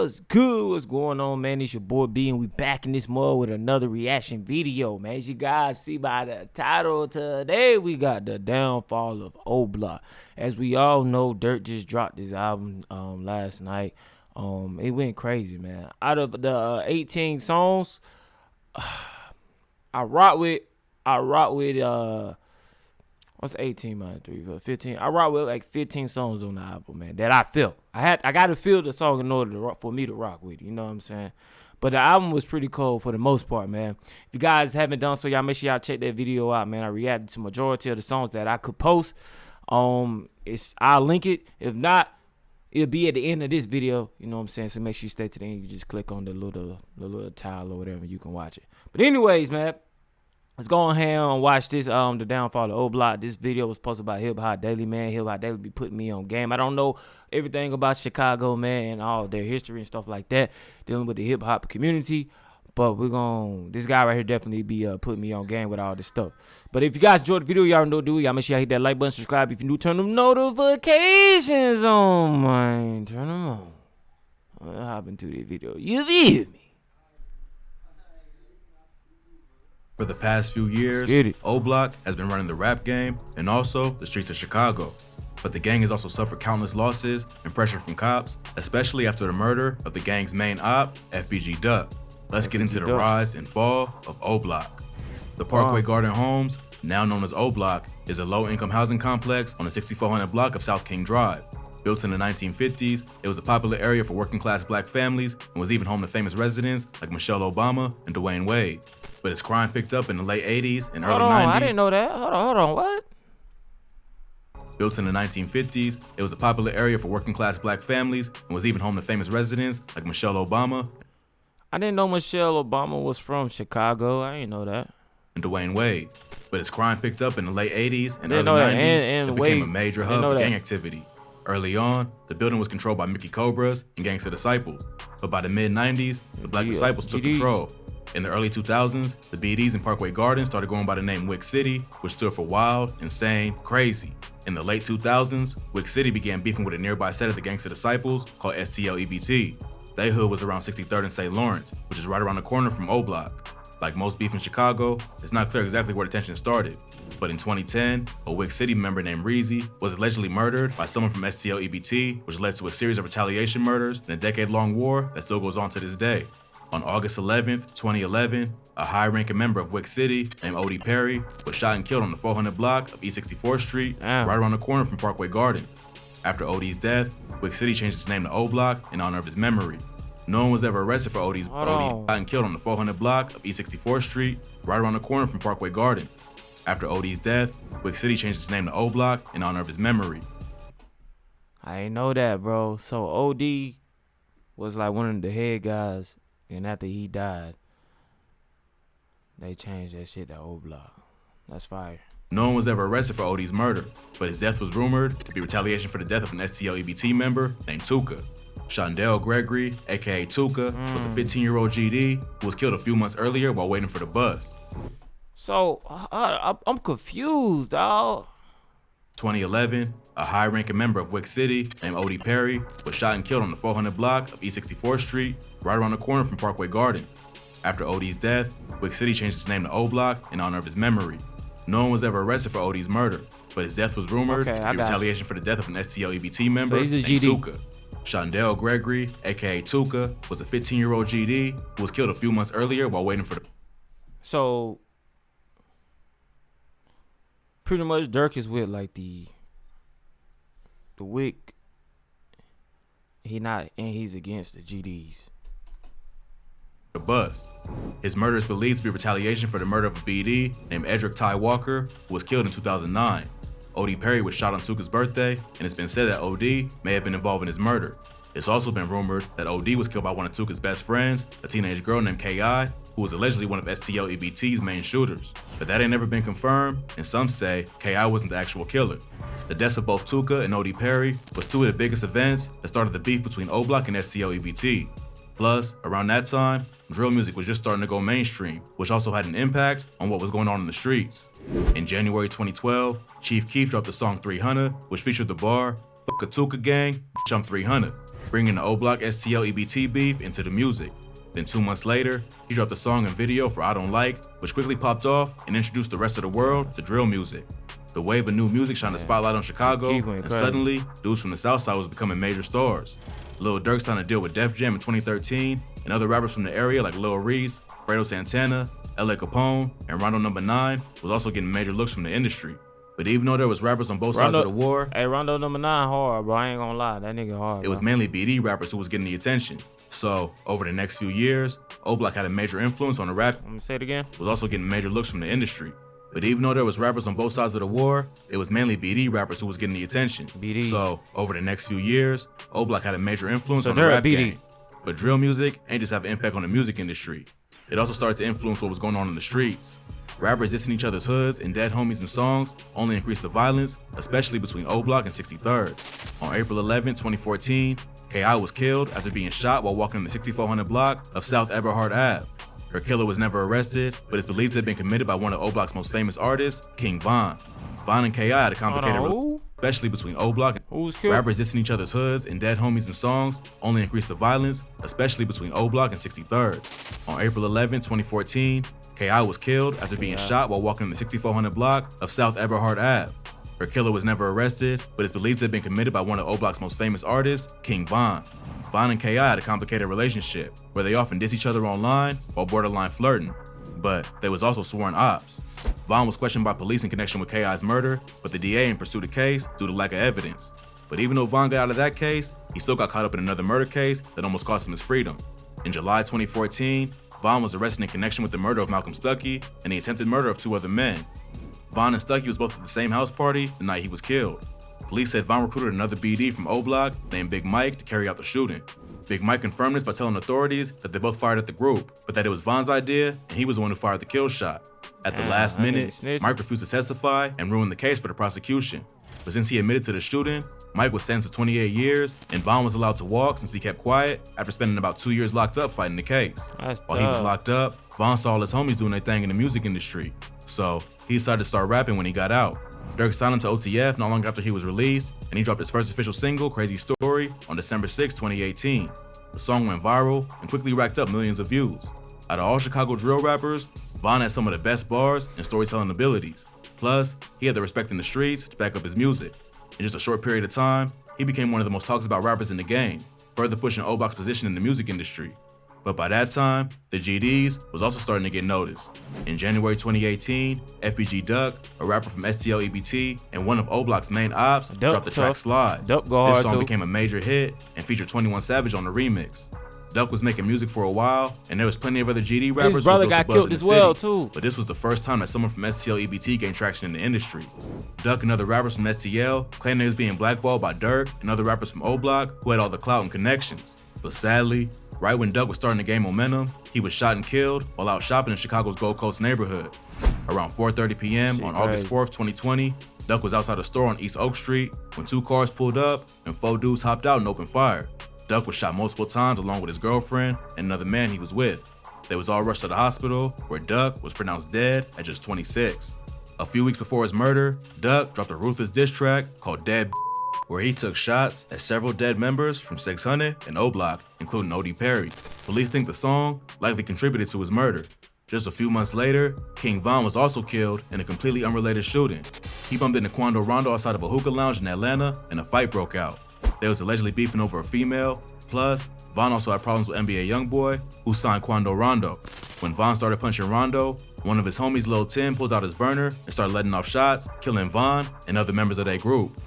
What's good? What's going on, man? It's your boy B, and we back in this mud with another reaction video, man. As you guys see by the title today, we got the downfall of O Block. As we all know, Dirt just dropped his album last night. It went crazy, man. Out of the 18 songs, I rock with what's 18 minus 3 15? I rock with like 15 songs on the album, man, that I feel. I gotta feel the song in order for me to rock with, you know what I'm saying? But the album was pretty cold for the most part, man. If you guys haven't done so, y'all make sure y'all check that video out, man. I reacted to majority of the songs that I could post. I'll link it. If not, it'll be at the end of this video, you know what I'm saying? So make sure you stay to the end. You just click on the little tile or whatever, you can watch it. But anyways, man, let's go on here and watch this, the downfall of O Block. This video was posted by Hip Hop Daily, man. Hip Hop Daily be putting me on game. I don't know everything about Chicago, man, and all their history and stuff like that, dealing with the hip hop community. But this guy right here definitely be putting me on game with all this stuff. But if you guys enjoyed the video, y'all know do. Y'all make sure y'all hit that like button, subscribe. If you new, turn them notifications on, man. Turn them on. What happened to the video? You feel me? For the past few years, O Block has been running the rap game and also the streets of Chicago. But the gang has also suffered countless losses and pressure from cops, especially after the murder of the gang's main op, FBG Duck. Let's get into the rise and fall of O Block. The Parkway Garden Homes, now known as O Block, is a low-income housing complex on the 6400 block of South King Drive. Built in the 1950s, it was a popular area for working-class black families and was even home to famous residents like Michelle Obama and Dwayne Wade. But as crime picked up in the late 80s and early 90s... I didn't know that. Hold on, what? Built in the 1950s, it was a popular area for working-class black families and was even home to famous residents like Michelle Obama. I didn't know Michelle Obama was from Chicago. I didn't know that. And Dwayne Wade. But as crime picked up in the late 80s and early 90s, it became a major hub for gang activity. Early on, the building was controlled by Mickey Cobras and Gangsta Disciples. But by the mid-90s, the Black Disciples took control. In the early 2000s, the BDs in Parkway Gardens started going by the name Wick City, which stood for wild, insane, crazy. In the late 2000s, Wick City began beefing with a nearby set of the Gangsta Disciples called STL-EBT. Their hood was around 63rd and St. Lawrence, which is right around the corner from O Block. Like most beef in Chicago, it's not clear exactly where the tension started. But in 2010, a Wick City member named Reezy was allegedly murdered by someone from STL-EBT, which led to a series of retaliation murders and a decade-long war that still goes on to this day. On August 11th, 2011, a high-ranking member of Wick City named Odie Perry was shot and killed on the 400 block of East 64th Street, right around the corner from Parkway Gardens. After Odie's death, Wick City changed its name to O Block in honor of his memory. No one was ever arrested for Odie shot and killed on the 400 block of East 64th Street, right around the corner from Parkway Gardens. After Odie's death, Wick City changed its name to O Block in honor of his memory. I ain't know that, bro. So OD was like one of the head guys, and after he died, they changed that shit to O Block. That's fire. No one was ever arrested for Odie's murder, but his death was rumored to be retaliation for the death of an STL-EBT member named Tuka. Shondell Gregory, aka Tuka, was a 15-year-old GD who was killed a few months earlier while waiting for the bus. So, I'm confused, dawg. 2011, a high-ranking member of Wick City named Odie Perry was shot and killed on the 400 block of East 64th Street, right around the corner from Parkway Gardens. After Odie's death, Wick City changed its name to O Block in honor of his memory. No one was ever arrested for Odie's murder, but his death was rumored to be retaliation for the death of an STL-EBT member named Tuka. Shondell Gregory, aka Tuka, was a 15-year-old GD who was killed a few months earlier while waiting for the... So, pretty much Dirk is with like the Wick. He's against the GDs. The bus. His murder is believed to be retaliation for the murder of a BD named Edric Ty Walker, who was killed in 2009. Odie Perry was shot on Tuka's birthday, and it's been said that OD may have been involved in his murder. It's also been rumored that OD was killed by one of Tuka's best friends, a teenage girl named K.I., who was allegedly one of STL-EBT's main shooters. But that ain't never been confirmed, and some say K.I. wasn't the actual killer. The deaths of both Tuka and Odie Perry was two of the biggest events that started the beef between O Block and STL-EBT. Plus, around that time, drill music was just starting to go mainstream, which also had an impact on what was going on in the streets. In January 2012, Chief Keef dropped the song 300, which featured the bar, Fuck a Tuka gang, I'm 300, bringing the O-Block STL EBT beef into the music. Then 2 months later, he dropped a song and video for I Don't Like, which quickly popped off and introduced the rest of the world to drill music. The wave of new music shined a spotlight on Chicago, and suddenly, dudes from the South Side was becoming major stars. Lil Durk signed a deal with Def Jam in 2013, and other rappers from the area like Lil Reese, Fredo Santana, L.A. Capone, and Rondo No. 9 was also getting major looks from the industry. But even though there was rappers on both sides of the war, hey, Rondo No. 9 hard, bro. I ain't gonna lie, that nigga hard. It was mainly BD rappers who was getting the attention. So, over the next few years, O-Block had a major influence on the rap. Let me say it again. Was also getting major looks from the industry. But even though there was rappers on both sides of the war, it was mainly BD rappers who was getting the attention. BD. So, over the next few years, O-Block had a major influence on the rap game. But drill music ain't just have an impact on the music industry. It also started to influence what was going on in the streets. Rappers dissing each other's hoods and dead homies in songs only increased the violence, especially between O-Block and 63rd. On April 11, 2014, K.I. was killed after being shot while walking the 6400 block of South Eberhard Ave. Her killer was never arrested, but it's believed to have been committed by one of O-Block's most famous artists, King Von. Von and K.I. had a complicated relationship, especially between O-Block and rappers dissing each other's hoods and dead homies in songs only increased the violence, especially between O-Block and 63rd. On April 11, 2014, K.I. was killed after being shot while walking the 6400 block of South Eberhard Ave. Her killer was never arrested, but it's believed to have been committed by one of O-Block's most famous artists, King Von. Von and K.I. had a complicated relationship, where they often diss each other online while borderline flirting, but they was also sworn ops. Von was questioned by police in connection with K.I.'s murder, but the DA ain't pursued the case due to lack of evidence. But even though Von got out of that case, he still got caught up in another murder case that almost cost him his freedom. In July 2014, Von was arrested in connection with the murder of Malcolm Stuckey and the attempted murder of 2 other men. Von and Stuckey was both at the same house party the night he was killed. Police said Von recruited another BD from O-Block named Big Mike to carry out the shooting. Big Mike confirmed this by telling authorities that they both fired at the group, but that it was Von's idea and he was the one who fired the kill shot. At the last minute, Mike refused to testify and ruined the case for the prosecution. But since he admitted to the shooting, Mike was sentenced to 28 years and Von was allowed to walk since he kept quiet after spending about 2 years locked up fighting the case. While he was locked up, Von saw all his homies doing their thing in the music industry. So he decided to start rapping when he got out. Durk signed him to OTF not long after he was released, and he dropped his first official single, Crazy Story, on December 6, 2018. The song went viral and quickly racked up millions of views. Out of all Chicago drill rappers, Von had some of the best bars and storytelling abilities. Plus, he had the respect in the streets to back up his music. In just a short period of time, he became one of the most talked about rappers in the game, further pushing O-Block's position in the music industry. But by that time, the GDs was also starting to get noticed. In January 2018, FBG Duck, a rapper from STL EBT and one of O-Block's main ops, dropped the track Slide. This song became a major hit and featured 21 Savage on the remix. Duck was making music for a while, and there was plenty of other GD rappers his brother got killed as well too. But this was the first time that someone from STL EBT gained traction in the industry. Duck and other rappers from STL claimed they was being blackballed by Durk and other rappers from O-Block who had all the clout and connections. But sadly, right when Duck was starting to gain momentum, he was shot and killed while out shopping in Chicago's Gold Coast neighborhood. Around 4:30 p.m. on August 4th, 2020, Duck was outside a store on East Oak Street when 2 cars pulled up and 4 dudes hopped out and opened fire. Duck was shot multiple times along with his girlfriend and another man he was with. They was all rushed to the hospital where Duck was pronounced dead at just 26. A few weeks before his murder, Duck dropped a ruthless diss track called Dead, where he took shots at several dead members from 600 and O-Block, including O.D. Perry. Police think the song likely contributed to his murder. Just a few months later, King Von was also killed in a completely unrelated shooting. He bumped into Quando Rondo outside of a hookah lounge in Atlanta and a fight broke out. They was allegedly beefing over a female. Plus, Von also had problems with NBA YoungBoy, who signed Quando Rondo. When Von started punching Rondo, one of his homies, Lil Tim, pulls out his burner and started letting off shots, killing Von and other members of their group.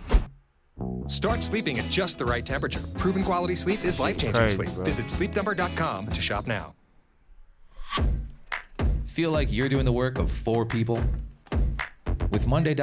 Start sleeping at just the right temperature. Proven quality sleep is life-changing sleep. Visit sleepnumber.com to shop now. Feel like you're doing the work of 4 people? With Monday.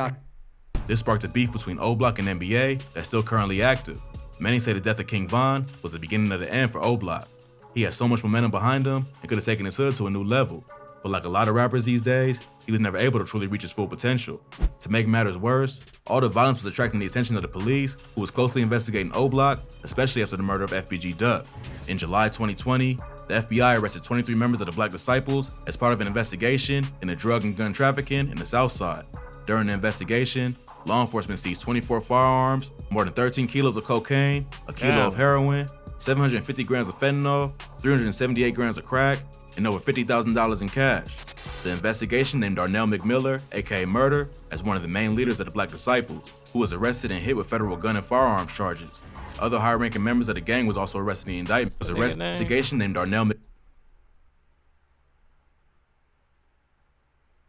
This sparked a beef between O-Block and NBA that's still currently active. Many say the death of King Von was the beginning of the end for O-Block. He had so much momentum behind him and could have taken his hood to a new level. But like a lot of rappers these days, he was never able to truly reach his full potential. To make matters worse, all the violence was attracting the attention of the police, who was closely investigating O-Block, especially after the murder of FBG Duck. In July 2020, the FBI arrested 23 members of the Black Disciples as part of an investigation into drug and gun trafficking in the South Side. During the investigation, law enforcement seized 24 firearms, more than 13 kilos of cocaine, a kilo of heroin, 750 grams of fentanyl, 378 grams of crack, and over $50,000 in cash. The investigation named Darnell McMiller, aka Murder, as one of the main leaders of the Black Disciples, who was arrested and hit with federal gun and firearms charges. Other high-ranking members of the gang was also arrested in the indictment. The investigation named Darnell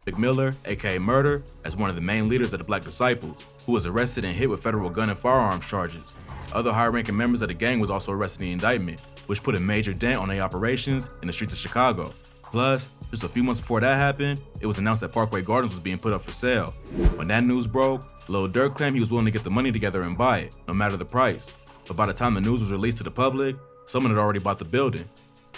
McMiller, aka Murder, as one of the main leaders of the Black Disciples, who was arrested and hit with federal gun and firearms charges. Other high-ranking members of the gang was also arrested in the indictment, which put a major dent on their operations in the streets of Chicago. Plus, just a few months before that happened, it was announced that Parkway Gardens was being put up for sale. When that news broke, Lil Durk claimed he was willing to get the money together and buy it, no matter the price. But by the time the news was released to the public, someone had already bought the building.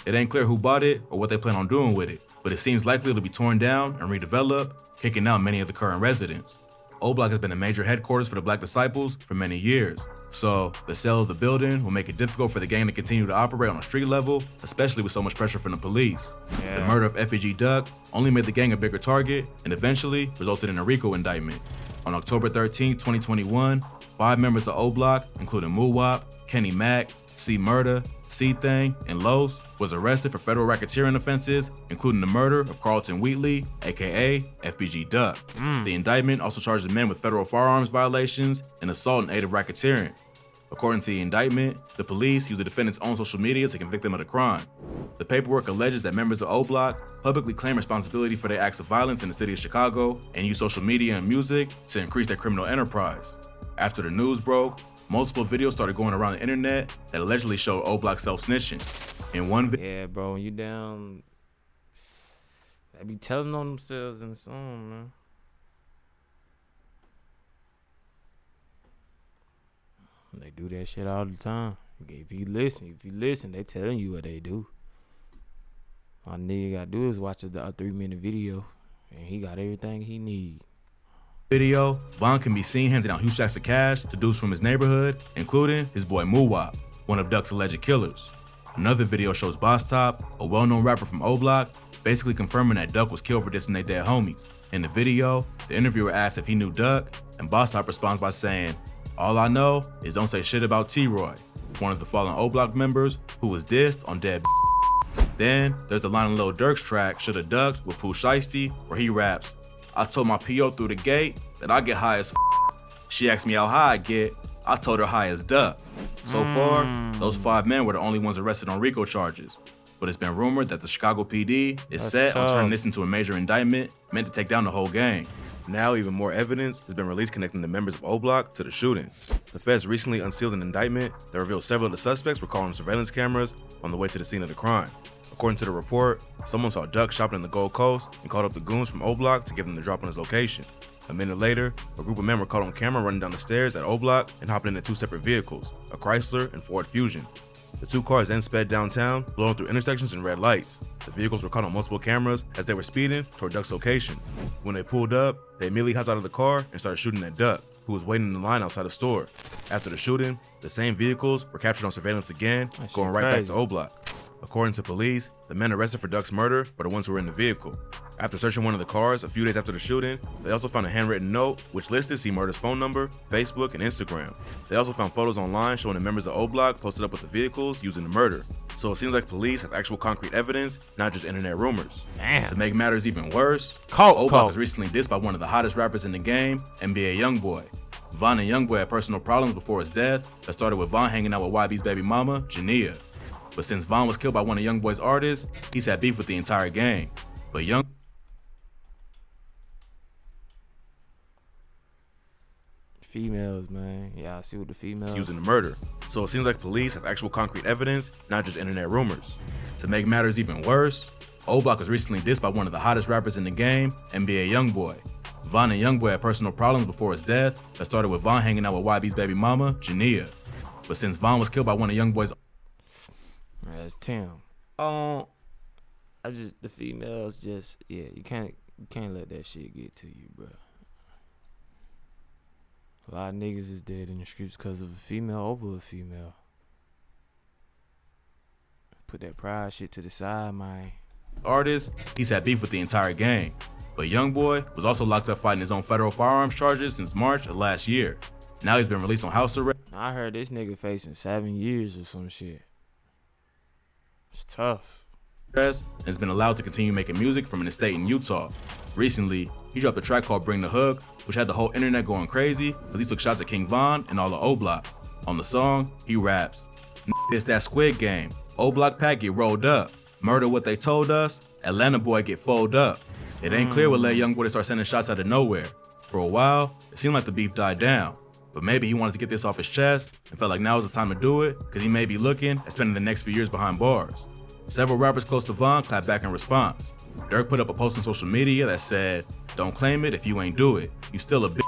It ain't clear who bought it or what they plan on doing with it, but it seems likely it'll be torn down and redeveloped, kicking out many of the current residents. O-Block has been a major headquarters for the Black Disciples for many years, so the sale of the building will make it difficult for the gang to continue to operate on a street level, especially with so much pressure from the police. The murder of FPG Duck only made the gang a bigger target and eventually resulted in a RICO indictment. On October 13, 2021, 5 members of O-Block, including Muwop, Kenny Mack, C Murda, C-Thang, and Los, was arrested for federal racketeering offenses, including the murder of Carlton Wheatley, aka FPG Duck. The indictment also charged the men with federal firearms violations and assault in aid of racketeering. According to the indictment, the police used the defendant's own social media to convict them of the crime. The paperwork alleges that members of O-Block publicly claim responsibility for their acts of violence in the city of Chicago and use social media and music to increase their criminal enterprise. After the news broke, multiple videos started going around the internet that allegedly showed O-Block self-snitching. In one video, yeah, bro, when you down, they be telling on themselves in the song, man. They do that shit all the time. If you listen, they telling you what they do. All nigga gotta do is watch a 3-minute video, and he got everything he need. Video, Von can be seen handing out huge stacks of cash to dudes from his neighborhood, including his boy Muwop, one of Duck's alleged killers. Another video shows Boss Top, a well-known rapper from O-Block, basically confirming that Duck was killed for dissing their dead homies. In the video, the interviewer asks if he knew Duck, and Boss Top responds by saying, "All I know is don't say shit about T-Roy," one of the fallen O-Block members who was dissed on Dead. Then there's the line in Lil Durk's track, "Shoulda Ducked" with Pooh Shiesty, where he raps, "I told my PO through the gate that I get high as She asked me how high I get, I told her high as Duck." So far, those 5 men were the only ones arrested on RICO charges. But it's been rumored that the Chicago PD is set on turning this into a major indictment meant to take down the whole gang. Now, even more evidence has been released connecting the members of O-Block to the shooting. The feds recently unsealed an indictment that revealed several of the suspects were caught on surveillance cameras on the way to the scene of the crime. According to the report, someone saw Duck shopping in the Gold Coast and called up the goons from O-Block to give them the drop on his location. A minute later, a group of men were caught on camera running down the stairs at O-Block and hopping into 2 separate vehicles, a Chrysler and Ford Fusion. The 2 cars then sped downtown, blowing through intersections and red lights. The vehicles were caught on multiple cameras as they were speeding toward Duck's location. When they pulled up, they immediately hopped out of the car and started shooting at Duck, who was waiting in the line outside the store. After the shooting, the same vehicles were captured on surveillance again, going right back to O-Block. According to police, the men arrested for Duck's murder were the ones who were in the vehicle. After searching one of the cars a few days after the shooting, they also found a handwritten note which listed C Murda's phone number, Facebook, and Instagram. They also found photos online showing the members of O-Block posted up with the vehicles using the murder. So it seems like police have actual concrete evidence, not just internet rumors. Damn. To make matters even worse, O-Block was recently dissed by one of the hottest rappers in the game, NBA Youngboy. Von and Youngboy had personal problems before his death that started with Von hanging out with YB's baby mama, Jania. But since Von was killed by one of Youngboy's artists, he's had beef with the entire gang. But Females, man. Yeah, I see what the females using the murder. So it seems like police have actual concrete evidence, not just internet rumors. To make matters even worse, O-Block was recently dissed by one of the hottest rappers in the game, NBA Youngboy. Von and Youngboy had personal problems before his death that started with Von hanging out with YB's baby mama, Jania. But since Von was killed by one of Youngboy's That's Tim. The females just, yeah, you can't let that shit get to you, bro. A lot of niggas is dead in the streets because of a female over a female. Put that pride shit to the side, man. Artist, he's had beef with the entire gang. But YoungBoy was also locked up fighting his own federal firearms charges since March of last year. Now he's been released on house arrest. I heard this nigga facing 7 years or some shit. It's tough. And has been allowed to continue making music from an estate in Utah. Recently, he dropped a track called Bring the Hook, which had the whole internet going crazy because he took shots at King Von and all of O-Block. On the song, he raps, "It's that Squid Game. O-Block pack get rolled up. Murder what they told us. Atlanta boy get folded up." It ain't clear what led YoungBoy to start sending shots out of nowhere. For a while, it seemed like the beef died down. But maybe he wanted to get this off his chest and felt like now was the time to do it because he may be looking at spending the next few years behind bars. Several rappers close to Von clapped back in response. Dirk put up a post on social media that said, "Don't claim it if you ain't do it. You still a bitch,"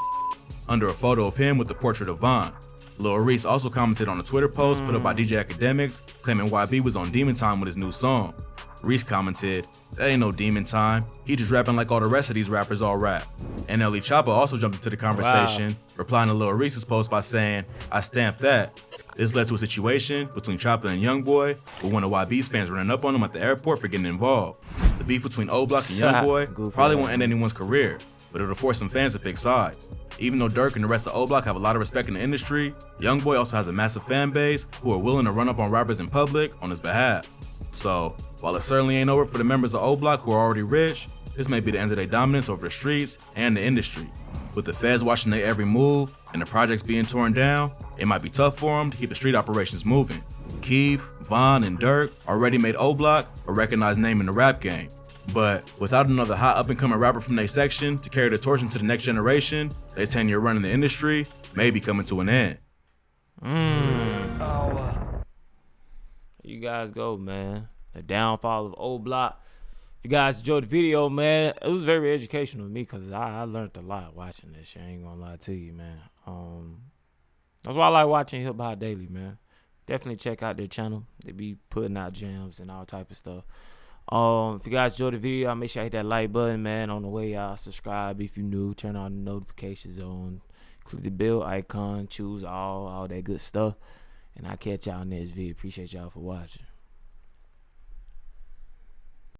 under a photo of him with the portrait of Von. Lil Reese also commented on a Twitter post put up by DJ Academics, claiming YB was on Demon Time with his new song. Reese commented, "That ain't no Demon Time. He just rapping like all the rest of these rappers all rap." NLE Choppa also jumped into the conversation, replying to Lil Reese's post by saying, "I stamped that." This led to a situation between Choppa and YoungBoy, with one of YB's fans running up on him at the airport for getting involved. The beef between O-Block and YoungBoy probably won't end anyone's career, but it'll force some fans to pick sides. Even though Dirk and the rest of O-Block have a lot of respect in the industry, YoungBoy also has a massive fan base who are willing to run up on rappers in public on his behalf. So, while it certainly ain't over for the members of O-Block who are already rich, this may be the end of their dominance over the streets and the industry. With the feds watching their every move and the projects being torn down, it might be tough for them to keep the street operations moving. Keith, Von, and Dirk already made O-Block a recognized name in the rap game. But without another hot up-and-coming rapper from their section to carry the torch into the next generation, their 10-year run in the industry may be coming to an end. You guys go, man. The downfall of O-Block. If you guys enjoyed the video, man, it was very educational to me because I learned a lot watching this shit. I ain't gonna lie to you, man. That's why I like watching Hip Hop Daily, man. Definitely check out their channel. They be putting out jams and all type of stuff. If you guys enjoyed the video, make sure you hit that like button, man. On the way, y'all subscribe if you new. Turn on the notifications on. Click the bell icon. Choose all that good stuff. And I'll catch y'all next video. Appreciate y'all for watching.